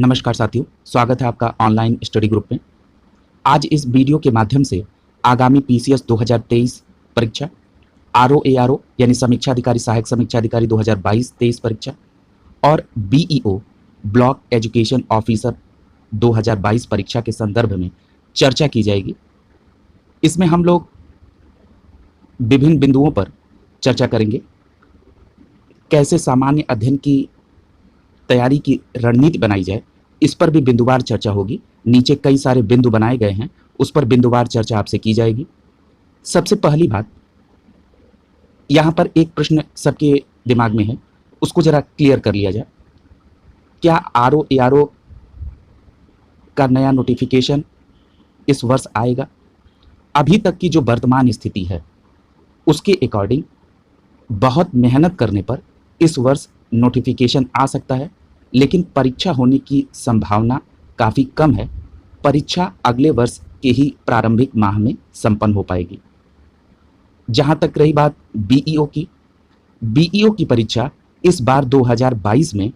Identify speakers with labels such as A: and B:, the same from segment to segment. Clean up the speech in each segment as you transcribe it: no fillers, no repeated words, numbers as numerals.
A: नमस्कार साथियों, स्वागत है आपका ऑनलाइन स्टडी ग्रुप में। आज इस वीडियो के माध्यम से आगामी पीसीएस 2023 परीक्षा, आरओ यानी समीक्षा अधिकारी सहायक समीक्षा अधिकारी 2022-23 परीक्षा और बीईओ ब्लॉक एजुकेशन ऑफिसर 2022 परीक्षा के संदर्भ में चर्चा की जाएगी। इसमें हम लोग विभिन्न बिंदुओं पर चर्चा करेंगे। कैसे सामान्य अध्ययन की तैयारी की रणनीति बनाई जाए, इस पर भी बिंदुवार चर्चा होगी। नीचे कई सारे बिंदु बनाए गए हैं, उस पर बिंदुवार चर्चा आपसे की जाएगी। सबसे पहली बात, यहाँ पर एक प्रश्न सबके दिमाग में है, उसको जरा क्लियर कर लिया जाए। क्या आरओ का नया नोटिफिकेशन इस वर्ष आएगा? अभी तक की जो वर्तमान स्थिति है उसके अकॉर्डिंग बहुत मेहनत करने पर इस वर्ष नोटिफिकेशन आ सकता है, लेकिन परीक्षा होने की संभावना काफ़ी कम है। परीक्षा अगले वर्ष के ही प्रारंभिक माह में संपन्न हो पाएगी। जहाँ तक रही बात बीईओ की परीक्षा इस बार 2022 में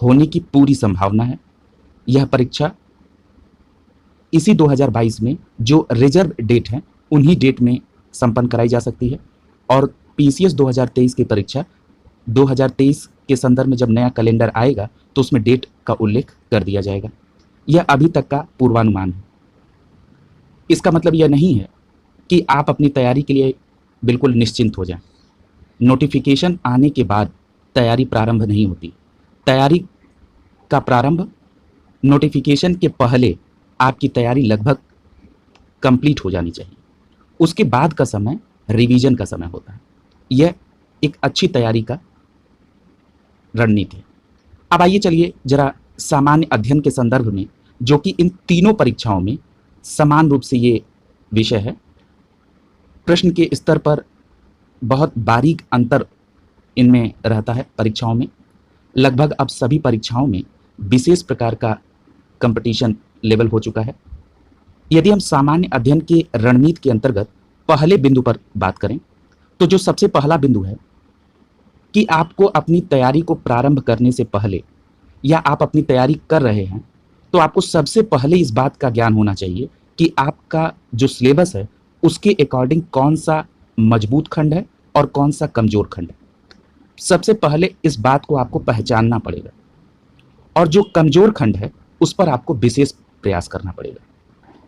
A: होने की पूरी संभावना है। यह परीक्षा इसी 2022 में जो रिजर्व डेट है उन्हीं डेट में संपन्न कराई जा सकती है। और पीसीएस 2023 की परीक्षा 2023 के संदर्भ में जब नया कैलेंडर आएगा तो उसमें डेट का उल्लेख कर दिया जाएगा। यह अभी तक का पूर्वानुमान है। इसका मतलब यह नहीं है कि आप अपनी तैयारी के लिए बिल्कुल निश्चिंत हो जाएं। नोटिफिकेशन आने के बाद तैयारी प्रारंभ नहीं होती। तैयारी का प्रारंभ नोटिफिकेशन के पहले आपकी तैयारी लगभग कंप्लीट हो जानी चाहिए। उसके बाद का समय रिवीजन का समय होता है। यह एक अच्छी तैयारी का रणनीति है। अब आइए चलिए जरा सामान्य अध्ययन के संदर्भ में, जो कि इन तीनों परीक्षाओं में समान रूप से ये विषय है, प्रश्न के स्तर पर बहुत बारीक अंतर इनमें रहता है। परीक्षाओं में लगभग अब सभी परीक्षाओं में विशेष प्रकार का कंपटीशन लेवल हो चुका है। यदि हम सामान्य अध्ययन की रणनीति के अंतर्गत पहले बिंदु पर बात करें तो जो सबसे पहला बिंदु है कि आपको अपनी तैयारी को प्रारंभ करने से पहले, या आप अपनी तैयारी कर रहे हैं तो आपको सबसे पहले इस बात का ज्ञान होना चाहिए कि आपका जो सिलेबस है उसके अकॉर्डिंग कौन सा मजबूत खंड है और कौन सा कमजोर खंड है। सबसे पहले इस बात को आपको पहचानना पड़ेगा और जो कमजोर खंड है उस पर आपको विशेष प्रयास करना पड़ेगा।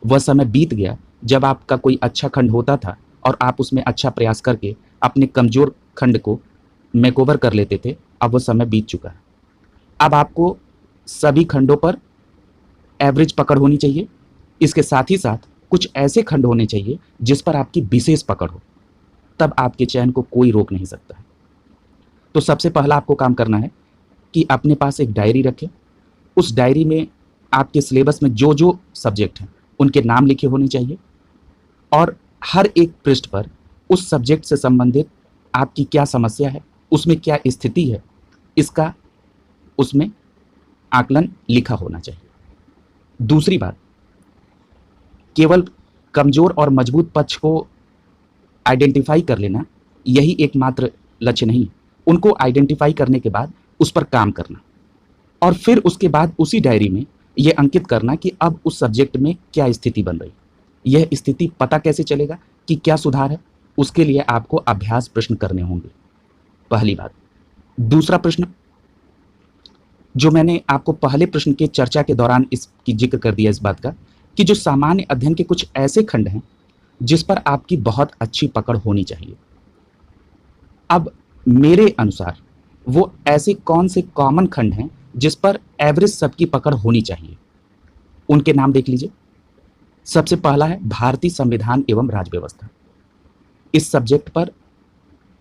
A: वह समय बीत गया जब आपका कोई अच्छा खंड होता था और आप उसमें अच्छा प्रयास करके अपने कमजोर खंड को मेकओवर कर लेते थे। अब वो समय बीत चुका है। अब आपको सभी खंडों पर एवरेज पकड़ होनी चाहिए। इसके साथ ही साथ कुछ ऐसे खंड होने चाहिए जिस पर आपकी विशेष पकड़ हो, तब आपके चयन को कोई रोक नहीं सकता है। तो सबसे पहला आपको काम करना है कि अपने पास एक डायरी रखें। उस डायरी में आपके सिलेबस में जो जो सब्जेक्ट हैं उनके नाम लिखे होने चाहिए और हर एक पृष्ठ पर उस सब्जेक्ट से संबंधित आपकी क्या समस्या है, उसमें क्या स्थिति है, इसका उसमें आकलन लिखा होना चाहिए। दूसरी बात, केवल कमजोर और मजबूत पक्ष को आइडेंटिफाई कर लेना यही एकमात्र लक्ष्य नहीं है। उनको आइडेंटिफाई करने के बाद उस पर काम करना और फिर उसके बाद उसी डायरी में यह अंकित करना कि अब उस सब्जेक्ट में क्या स्थिति बन रही। यह स्थिति पता कैसे चलेगा कि क्या सुधार है, उसके लिए आपको अभ्यास प्रश्न करने होंगे, पहली बात। दूसरा प्रश्न, जो मैंने आपको पहले प्रश्न के चर्चा के दौरान इसकी जिक्र कर दिया इस बात का, कि जो सामान्य अध्ययन के कुछ ऐसे खंड हैं जिस पर आपकी बहुत अच्छी पकड़ होनी चाहिए। अब मेरे अनुसार वो ऐसे कौन से कॉमन खंड हैं जिस पर एवरेज सबकी पकड़ होनी चाहिए, उनके नाम देख लीजिए। सबसे पहला है भारतीय संविधान एवं राज्य व्यवस्था। इस सब्जेक्ट पर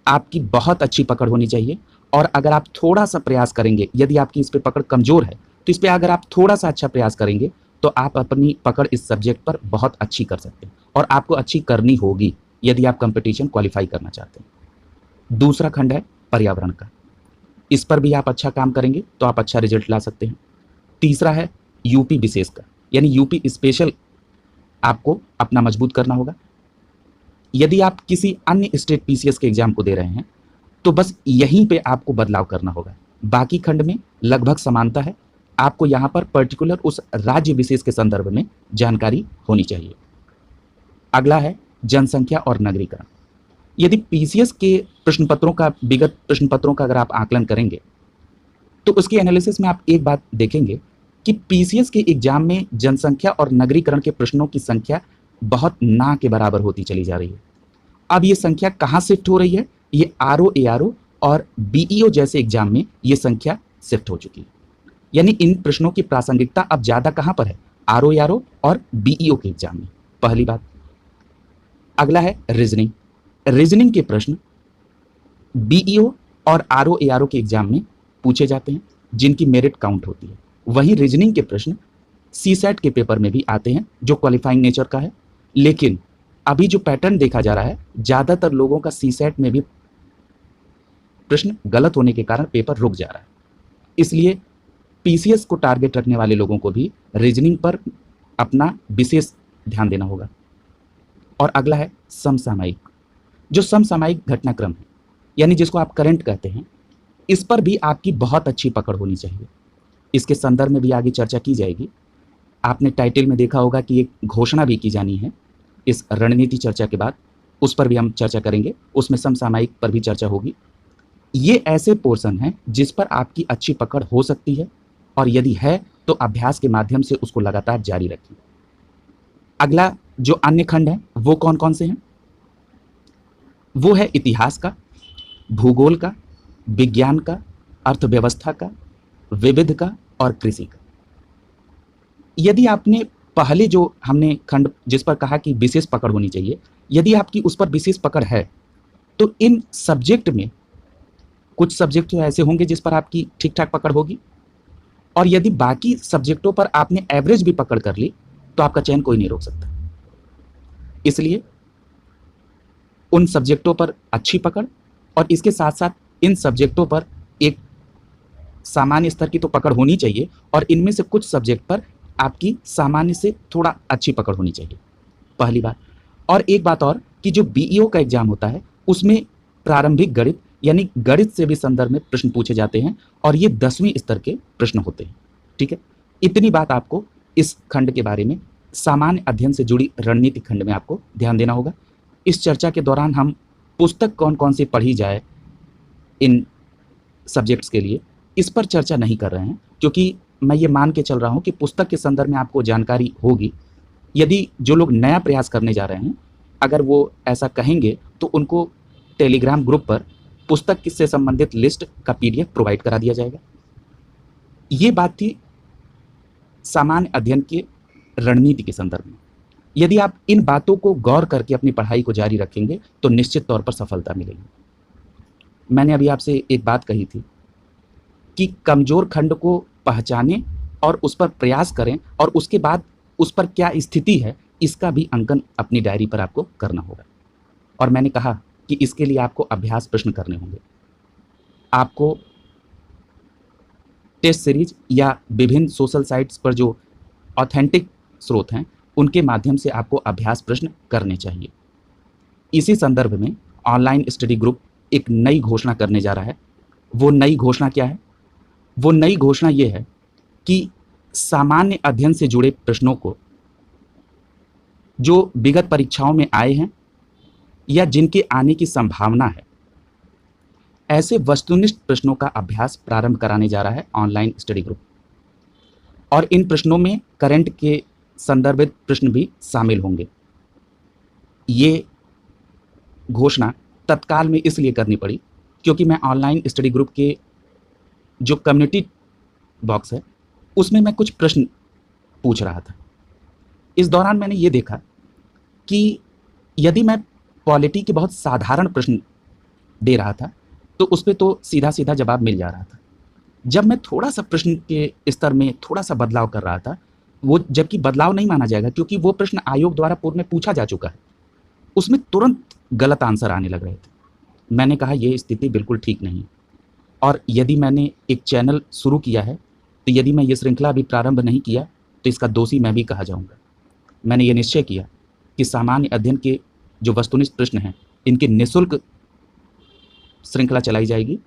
A: आपकी बहुत अच्छी पकड़ होनी चाहिए और अगर आप थोड़ा सा प्रयास करेंगे, यदि आपकी इस पे पकड़ कमजोर है तो इस पे अगर आप थोड़ा सा अच्छा प्रयास करेंगे तो आप अपनी पकड़ इस सब्जेक्ट पर बहुत अच्छी कर सकते हैं और आपको अच्छी करनी होगी यदि आप कंपटीशन क्वालिफाई करना चाहते हैं। दूसरा खंड है पर्यावरण का। इस पर भी आप अच्छा काम करेंगे तो आप अच्छा रिजल्ट ला सकते हैं। तीसरा है यूपी विशेष का, यानी यूपी स्पेशल आपको अपना मजबूत करना होगा। यदि आप किसी अन्य स्टेट पीसीएस के एग्जाम को दे रहे हैं तो बस यहीं पे आपको बदलाव करना होगा। बाकी खंड में लगभग समानता है। आपको यहाँ पर पर्टिकुलर उस राज्य विशेष के संदर्भ में जानकारी होनी चाहिए। अगला है जनसंख्या और नगरीकरण। यदि पीसीएस के प्रश्न पत्रों का, विगत प्रश्न पत्रों का अगर आप आकलन करेंगे तो उसके एनालिसिस में आप एक बात देखेंगे कि पीसीएस के एग्जाम में जनसंख्या और नगरीकरण के प्रश्नों की संख्या बहुत ना के बराबर होती चली जा रही है। अब ये संख्या कहाँ शिफ्ट हो रही है? ये आरओ, एआरओ और बीईओ जैसे एग्जाम में ये संख्या शिफ्ट हो चुकी है। यानी इन प्रश्नों की प्रासंगिकता अब ज्यादा कहां पर है? आरओ, एआरओ और बीईओ के एग्जाम में। पहली बात। अगला है रीजनिंग। रीजनिंग के प्रश्न बीईओ और आरओ, एआरओ के एग्जाम में पूछे जाते हैं, जिनकी मेरिट काउंट होती है। वहीं रीजनिंग के प्रश्न सीसैट के पेपर में भी आते हैं, जो क्वालिफाइंग नेचर का है। लेकिन अभी जो पैटर्न देखा जा रहा है, ज्यादातर लोगों का सीसैट में भी प्रश्न गलत होने के कारण पेपर रुक जा रहा है। इसलिए पीसीएस को टारगेट रखने वाले लोगों को भी रीजनिंग पर अपना विशेष ध्यान देना होगा। और अगला है समसामयिक। जो समसामयिक घटनाक्रम है, यानी जिसको आप करंट कहते हैं, इस पर भी आपकी बहुत अच्छी पकड़ होनी चाहिए। इसके संदर्भ में भी आगे चर्चा की जाएगी। आपने टाइटल में देखा होगा कि एक घोषणा भी की जानी है इस रणनीति चर्चा के बाद, उस पर भी हम चर्चा करेंगे। उसमें समसामयिक पर भी चर्चा होगी। ये ऐसे पोर्शन हैं जिस पर आपकी अच्छी पकड़ हो सकती है, और यदि है तो अभ्यास के माध्यम से उसको लगातार जारी रखिए। अगला जो अन्य खंड है वो कौन कौन से हैं? वो है इतिहास का, भूगोल का, विज्ञान का, अर्थव्यवस्था का, विविध का और कृषि का। यदि आपने पहले जो हमने खंड जिस पर कहा कि विशेष पकड़ होनी चाहिए, यदि आपकी उस पर विशेष पकड़ है तो इन सब्जेक्ट में कुछ सब्जेक्ट तो ऐसे होंगे जिस पर आपकी ठीक ठाक पकड़ होगी, और यदि बाकी सब्जेक्टों पर आपने एवरेज भी पकड़ कर ली तो आपका चयन कोई नहीं रोक सकता। इसलिए उन सब्जेक्टों पर अच्छी पकड़, और इसके साथ साथ इन सब्जेक्टों पर एक सामान्य स्तर की तो पकड़ होनी चाहिए, और इनमें से कुछ सब्जेक्ट पर आपकी सामान्य से थोड़ा अच्छी पकड़ होनी चाहिए। पहली बात। और एक बात और कि जो बीईओ का एग्जाम होता है उसमें प्रारंभिक गणित यानी गणित से भी संदर्भ में प्रश्न पूछे जाते हैं, और ये 10वीं स्तर के प्रश्न होते हैं। ठीक है, इतनी बात आपको इस खंड के बारे में, सामान्य अध्ययन से जुड़ी रणनीति खंड में आपको ध्यान देना होगा। इस चर्चा के दौरान हम पुस्तक कौन कौन सी पढ़ी जाए इन सब्जेक्ट्स के लिए, इस पर चर्चा नहीं कर रहे हैं, क्योंकि मैं ये मान के चल रहा हूँ कि पुस्तक के संदर्भ में आपको जानकारी होगी। यदि जो लोग नया प्रयास करने जा रहे हैं, अगर वो ऐसा कहेंगे तो उनको टेलीग्राम ग्रुप पर पुस्तक से संबंधित लिस्ट का पीडीएफ प्रोवाइड करा दिया जाएगा। ये बात थी सामान्य अध्ययन के रणनीति के संदर्भ में। यदि आप इन बातों को गौर करके अपनी पढ़ाई को जारी रखेंगे तो निश्चित तौर पर सफलता मिलेगी। मैंने अभी आपसे एक बात कही थी कि कमजोर खंड को पहचानें और उस पर प्रयास करें, और उसके बाद उस पर क्या स्थिति है इसका भी अंकन अपनी डायरी पर आपको करना होगा। और मैंने कहा कि इसके लिए आपको अभ्यास प्रश्न करने होंगे। आपको टेस्ट सीरीज या विभिन्न सोशल साइट्स पर जो ऑथेंटिक स्रोत हैं उनके माध्यम से आपको अभ्यास प्रश्न करने चाहिए। इसी संदर्भ में ऑनलाइन स्टडी ग्रुप एक नई घोषणा करने जा रहा है। वो नई घोषणा क्या है? वो नई घोषणा ये है कि सामान्य अध्ययन से जुड़े प्रश्नों को जो विगत परीक्षाओं में आए हैं या जिनके आने की संभावना है, ऐसे वस्तुनिष्ठ प्रश्नों का अभ्यास प्रारंभ कराने जा रहा है ऑनलाइन स्टडी ग्रुप। और इन प्रश्नों में करंट के संदर्भित प्रश्न भी शामिल होंगे। ये घोषणा तत्काल में इसलिए करनी पड़ी क्योंकि मैं ऑनलाइन स्टडी ग्रुप के जो कम्युनिटी बॉक्स है उसमें मैं कुछ प्रश्न पूछ रहा था। इस दौरान मैंने ये देखा कि यदि मैं पॉलिटी के बहुत साधारण प्रश्न दे रहा था तो उस पर तो सीधा सीधा जवाब मिल जा रहा था। जब मैं थोड़ा सा प्रश्न के स्तर में थोड़ा सा बदलाव कर रहा था, वो जबकि बदलाव नहीं माना जाएगा क्योंकि वो प्रश्न आयोग द्वारा पूर्व में पूछा जा चुका है, उसमें तुरंत गलत आंसर आने लग रहे थे। मैंने कहा ये स्थिति बिल्कुल ठीक नहीं। और यदि मैंने एक चैनल शुरू किया है तो यदि मैं ये श्रृंखला अभी प्रारंभ नहीं किया तो इसका दोषी मैं भी कहा जाऊंगा। मैंने ये निश्चय किया कि सामान्य अध्ययन के जो वस्तुनिष्ठ प्रश्न हैं इनकी निःशुल्क श्रृंखला चलाई जाएगी।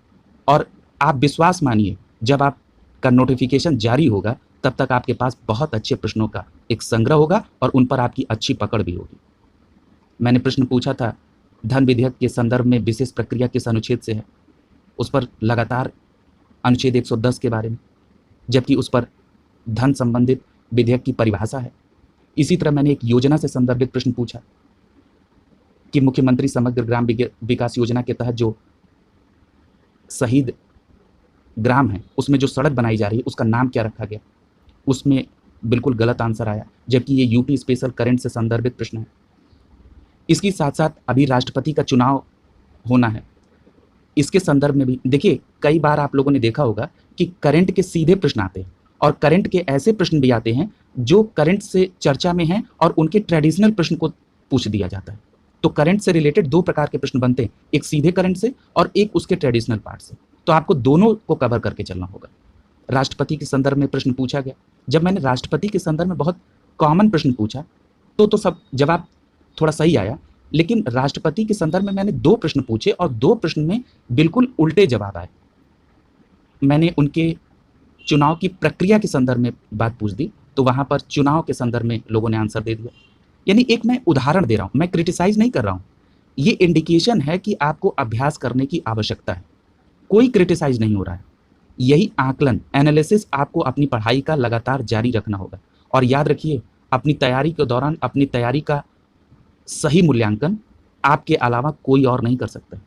A: और आप विश्वास मानिए, जब आप का नोटिफिकेशन जारी होगा तब तक आपके पास बहुत अच्छे प्रश्नों का एक संग्रह होगा और उन पर आपकी अच्छी पकड़ भी होगी। मैंने प्रश्न पूछा था धन विधेयक के संदर्भ में विशेष प्रक्रिया किस अनुच्छेद से है, उस पर लगातार अनुच्छेद 110 के बारे में, जबकि उस पर धन संबंधित विधेयक की परिभाषा है। इसी तरह मैंने एक योजना से संदर्भित प्रश्न पूछा कि मुख्यमंत्री समग्र ग्राम विकास योजना के तहत जो शहीद ग्राम है उसमें जो सड़क बनाई जा रही है उसका नाम क्या रखा गया, उसमें बिल्कुल गलत आंसर आया, जबकि ये यूपी स्पेशल करंट से संदर्भित प्रश्न है। इसके साथ साथ अभी राष्ट्रपति का चुनाव होना है, इसके संदर्भ में भी देखिए कई बार आप लोगों ने देखा होगा कि करंट के सीधे प्रश्न आते हैं और करंट के ऐसे प्रश्न भी आते हैं जो करंट से चर्चा में हैं और उनके ट्रेडिशनल प्रश्न को पूछ दिया जाता है। तो करंट से रिलेटेड दो प्रकार के प्रश्न बनते हैं, एक सीधे करंट से और एक उसके ट्रेडिशनल पार्ट से। तो आपको दोनों को कवर करके चलना होगा। राष्ट्रपति के संदर्भ में प्रश्न पूछा गया, जब मैंने राष्ट्रपति के संदर्भ में बहुत कॉमन प्रश्न पूछा तो सब जवाब थोड़ा सही आया, लेकिन राष्ट्रपति के संदर्भ में मैंने 2 प्रश्न पूछे और 2 प्रश्न में बिल्कुल उल्टे जवाब आए। मैंने उनके चुनाव की प्रक्रिया के संदर्भ में बात पूछ दी तो वहां पर चुनाव के संदर्भ में लोगों ने आंसर दे दिया। यानी एक मैं उदाहरण दे रहा हूं, मैं क्रिटिसाइज नहीं कर रहा हूं, ये इंडिकेशन है कि आपको अभ्यास करने की आवश्यकता है, कोई क्रिटिसाइज नहीं हो रहा है। यही आकलन एनालिसिस आपको अपनी पढ़ाई का लगातार जारी रखना होगा। और याद रखिए अपनी तैयारी के दौरान अपनी तैयारी का सही मूल्यांकन आपके अलावा कोई और नहीं कर सकता।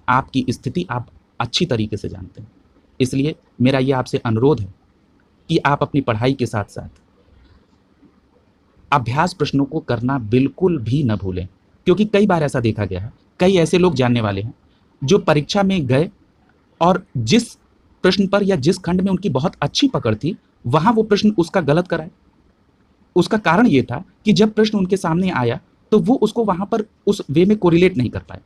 A: आपकी स्थिति आप अच्छी तरीके से जानते हैं, इसलिए मेरा ये आपसे अनुरोध है कि आप अपनी पढ़ाई के साथ साथ अभ्यास प्रश्नों को करना बिल्कुल भी न भूलें, क्योंकि कई बार ऐसा देखा गया है, कई ऐसे लोग जानने वाले हैं जो परीक्षा में गए और जिस प्रश्न पर या जिस खंड में उनकी बहुत अच्छी पकड़ थी वहां वो प्रश्न उसका गलत कराए। उसका कारण ये था कि जब प्रश्न उनके सामने आया तो वो उसको वहां पर उस वे में कोरिलेट नहीं कर पाए।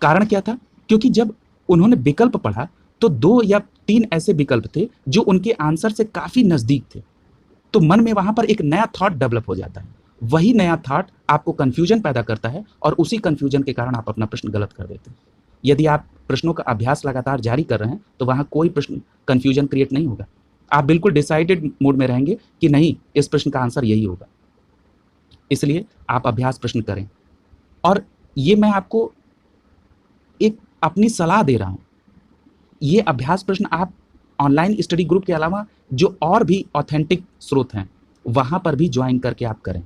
A: कारण क्या था? क्योंकि जब उन्होंने विकल्प पढ़ा तो 2 या 3 ऐसे विकल्प थे जो उनके आंसर से काफी नजदीक थे, तो मन में वहां पर एक नया थॉट डेवलप हो जाता है। वही नया थॉट आपको कंफ्यूजन पैदा करता है और उसी कंफ्यूजन के कारण आप अपना प्रश्न गलत कर देते हैं। यदि आप प्रश्नों का अभ्यास लगातार जारी कर रहे हैं तो वहां कोई प्रश्न कंफ्यूजन क्रिएट नहीं होगा। आप बिल्कुल डिसाइडेड मूड में रहेंगे कि नहीं, इस प्रश्न का आंसर यही होगा। इसलिए आप अभ्यास प्रश्न करें। और ये मैं आपको एक अपनी सलाह दे रहा हूं, ये अभ्यास प्रश्न आप ऑनलाइन स्टडी ग्रुप के अलावा जो और भी ऑथेंटिक स्रोत हैं वहां पर भी ज्वाइन करके आप करें,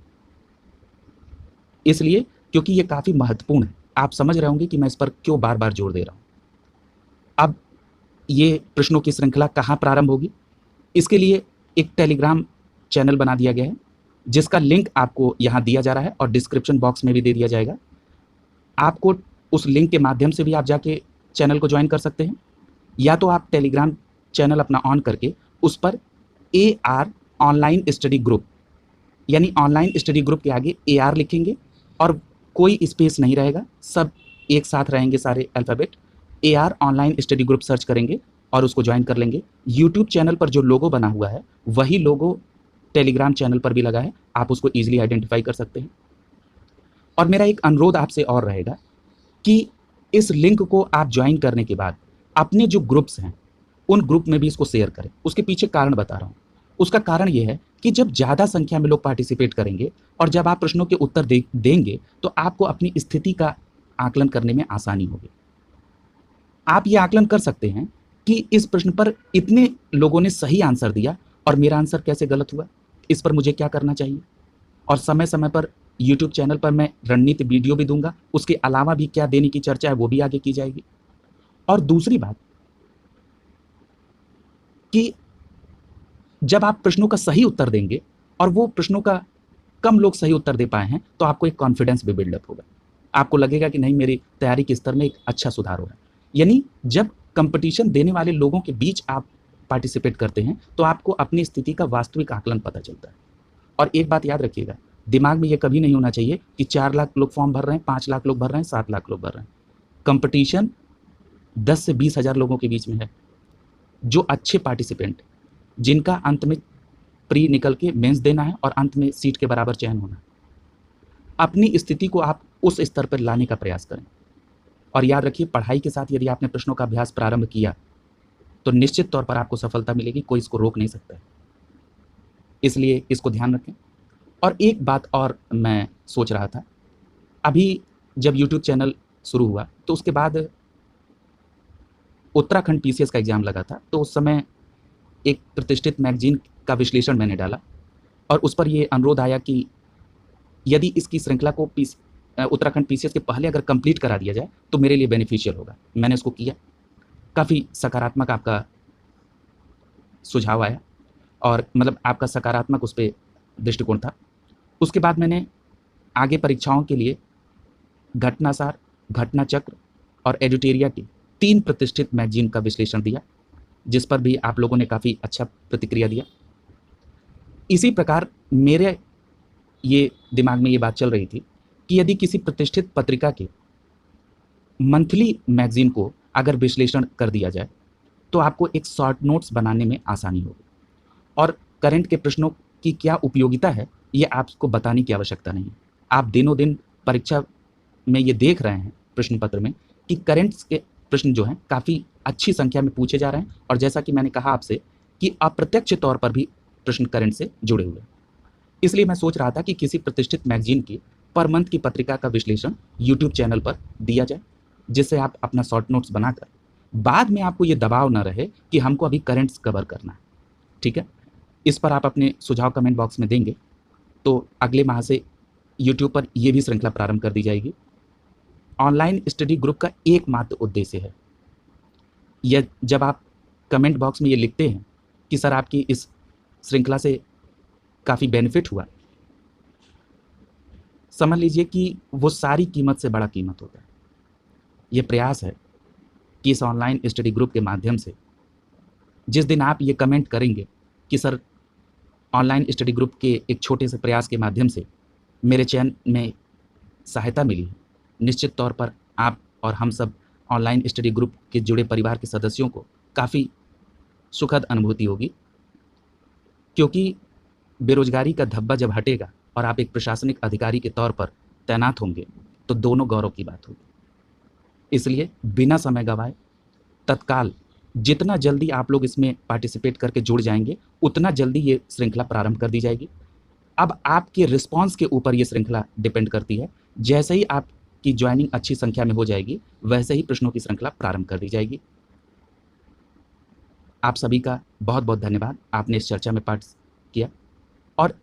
A: इसलिए क्योंकि ये काफी महत्वपूर्ण है। आप समझ रहे होंगे कि मैं इस पर क्यों बार बार जोर दे रहा हूं। अब ये प्रश्नों की श्रृंखला कहां प्रारंभ होगी, इसके लिए एक टेलीग्राम चैनल बना दिया गया है जिसका लिंक आपको यहां दिया जा रहा है और डिस्क्रिप्शन बॉक्स में भी दे दिया जाएगा। आपको उस लिंक के माध्यम से भी आप जाके चैनल को ज्वाइन कर सकते हैं, या तो आप टेलीग्राम चैनल अपना ऑन करके उस पर AR ऑनलाइन स्टडी ग्रुप, यानी ऑनलाइन स्टडी ग्रुप के आगे AR लिखेंगे और कोई स्पेस नहीं रहेगा, सब एक साथ रहेंगे सारे alphabet. AR online study group search करेंगे और उसको ज्वाइन कर लेंगे। यूट्यूब चैनल पर जो लोगो बना हुआ है वही लोगो टेलीग्राम चैनल पर भी लगा है, आप उसको ईजिली आइडेंटिफाई कर सकते हैं। और मेरा एक अनुरोध आपसे और रहेगा कि इस लिंक को आप ज्वाइन करने के बाद अपने जो ग्रुप्स हैं उन ग्रुप में भी इसको शेयर करें। उसके पीछे कारण बता रहा हूँ। उसका कारण ये है कि जब ज़्यादा संख्या में लोग पार्टिसिपेट करेंगे और जब आप प्रश्नों के उत्तर देंगे तो आपको अपनी स्थिति का आकलन करने में आसानी होगी। आप ये आकलन कर सकते हैं कि इस प्रश्न पर इतने लोगों ने सही आंसर दिया और मेरा आंसर कैसे गलत हुआ, इस पर मुझे क्या करना चाहिए। और समय समय पर यूट्यूब चैनल पर मैं रणनीति वीडियो भी दूंगा, उसके अलावा भी क्या देने की चर्चा है वो भी आगे की जाएगी। और दूसरी बात कि जब आप प्रश्नों का सही उत्तर देंगे और वो प्रश्नों का कम लोग सही उत्तर दे पाए हैं तो आपको एक कॉन्फिडेंस भी बिल्डअप होगा। आपको लगेगा कि नहीं, मेरी तैयारी के स्तर में एक अच्छा सुधार हो रहा है। यानी जब कंपटीशन देने वाले लोगों के बीच आप पार्टिसिपेट करते हैं तो आपको अपनी स्थिति का वास्तविक आकलन पता चलता है। और एक बात याद रखिएगा, दिमाग में ये कभी नहीं होना चाहिए कि 4 लाख लोग फॉर्म भर रहे हैं, 5 लाख लोग भर रहे हैं, 7 लाख लोग भर रहे हैं। कंपटीशन 10 से 20 हज़ार लोगों के बीच में है। जो अच्छे पार्टिसिपेंट, जिनका अंत में प्री निकल के मेंस देना है और अंत में सीट के बराबर चयन होना है, अपनी स्थिति को आप उस स्तर पर लाने का प्रयास करें। और याद रखिए, पढ़ाई के साथ यदि आपने प्रश्नों का अभ्यास प्रारंभ किया तो निश्चित तौर पर आपको सफलता मिलेगी, कोई इसको रोक नहीं सकता है। इसलिए इसको ध्यान रखें। और एक बात और मैं सोच रहा था, अभी जब यूट्यूब चैनल शुरू हुआ तो उसके बाद उत्तराखंड पीसीएस का एग्ज़ाम लगा था, तो उस समय एक प्रतिष्ठित मैगज़ीन का विश्लेषण मैंने डाला और उस पर ये अनुरोध आया कि यदि इसकी श्रृंखला को उत्तराखंड पीसीएस के पहले अगर कंप्लीट करा दिया जाए तो मेरे लिए बेनिफिशियल होगा। मैंने उसको किया, काफ़ी सकारात्मक आपका सुझाव आया और मतलब आपका सकारात्मक उस पे दृष्टिकोण था। उसके बाद मैंने आगे परीक्षाओं के लिए घटनासार, घटनाचक्र और एडिटोरियाटी 3 प्रतिष्ठित मैगज़ीन का विश्लेषण दिया, जिस पर भी आप लोगों ने काफ़ी अच्छा प्रतिक्रिया दिया। इसी प्रकार मेरे ये दिमाग में ये बात चल रही थी कि यदि किसी प्रतिष्ठित पत्रिका के मंथली मैगज़ीन को अगर विश्लेषण कर दिया जाए तो आपको एक शॉर्ट नोट्स बनाने में आसानी होगी और करंट के प्रश्नों की क्या उपयोगिता है ये आपको बताने की आवश्यकता नहीं है। आप दिनों दिन परीक्षा में ये देख रहे हैं प्रश्न पत्र में कि करंट्स के प्रश्न जो हैं काफ़ी अच्छी संख्या में पूछे जा रहे हैं और जैसा कि मैंने कहा आपसे कि अप्रत्यक्ष तौर पर भी प्रश्न करंट से जुड़े हुए हैं। इसलिए मैं सोच रहा था कि किसी प्रतिष्ठित मैगज़ीन की पर मंथ की पत्रिका का विश्लेषण यूट्यूब चैनल पर दिया जाए, जिससे आप अपना शॉर्ट नोट्स बनाकर बाद में आपको ये दबाव ना रहे कि हमको अभी करंट्स कवर करना है। ठीक है, इस पर आप अपने सुझाव कमेंट बॉक्स में देंगे तो अगले माह से यूट्यूब पर यह भी श्रृंखला प्रारंभ कर दी जाएगी। ऑनलाइन स्टडी ग्रुप का एकमात्र उद्देश्य है, यह जब आप कमेंट बॉक्स में ये लिखते हैं कि सर आपकी इस श्रृंखला से काफ़ी बेनिफिट हुआ, समझ लीजिए कि वो सारी कीमत से बड़ा कीमत होता है। ये प्रयास है कि इस ऑनलाइन स्टडी ग्रुप के माध्यम से जिस दिन आप ये कमेंट करेंगे कि सर ऑनलाइन स्टडी ग्रुप के एक छोटे से प्रयास के माध्यम से मेरे चयन में सहायता मिली है, निश्चित तौर पर आप और हम सब ऑनलाइन स्टडी ग्रुप के जुड़े परिवार के सदस्यों को काफ़ी सुखद अनुभूति होगी, क्योंकि बेरोजगारी का धब्बा जब हटेगा और आप एक प्रशासनिक अधिकारी के तौर पर तैनात होंगे तो दोनों गौरव की बात होगी। इसलिए बिना समय गंवाए तत्काल जितना जल्दी आप लोग इसमें पार्टिसिपेट करके जुड़ जाएंगे उतना जल्दी ये श्रृंखला प्रारंभ कर दी जाएगी। अब आपके रिस्पांस के ऊपर ये श्रृंखला डिपेंड करती है। जैसे ही आपकी ज्वाइनिंग अच्छी संख्या में हो जाएगी वैसे ही प्रश्नों की श्रृंखला प्रारंभ कर दी जाएगी। आप सभी का बहुत बहुत धन्यवाद, आपने इस चर्चा में पार्टिसिपेट किया। और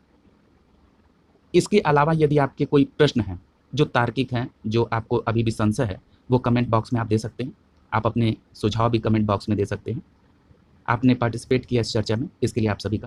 A: इसके अलावा यदि आपके कोई प्रश्न हैं जो तार्किक हैं, जो आपको अभी भी संशय है, वो कमेंट बॉक्स में आप दे सकते हैं। आप अपने सुझाव भी कमेंट बॉक्स में दे सकते हैं। आपने पार्टिसिपेट किया इस चर्चा में, इसके लिए आप सभी का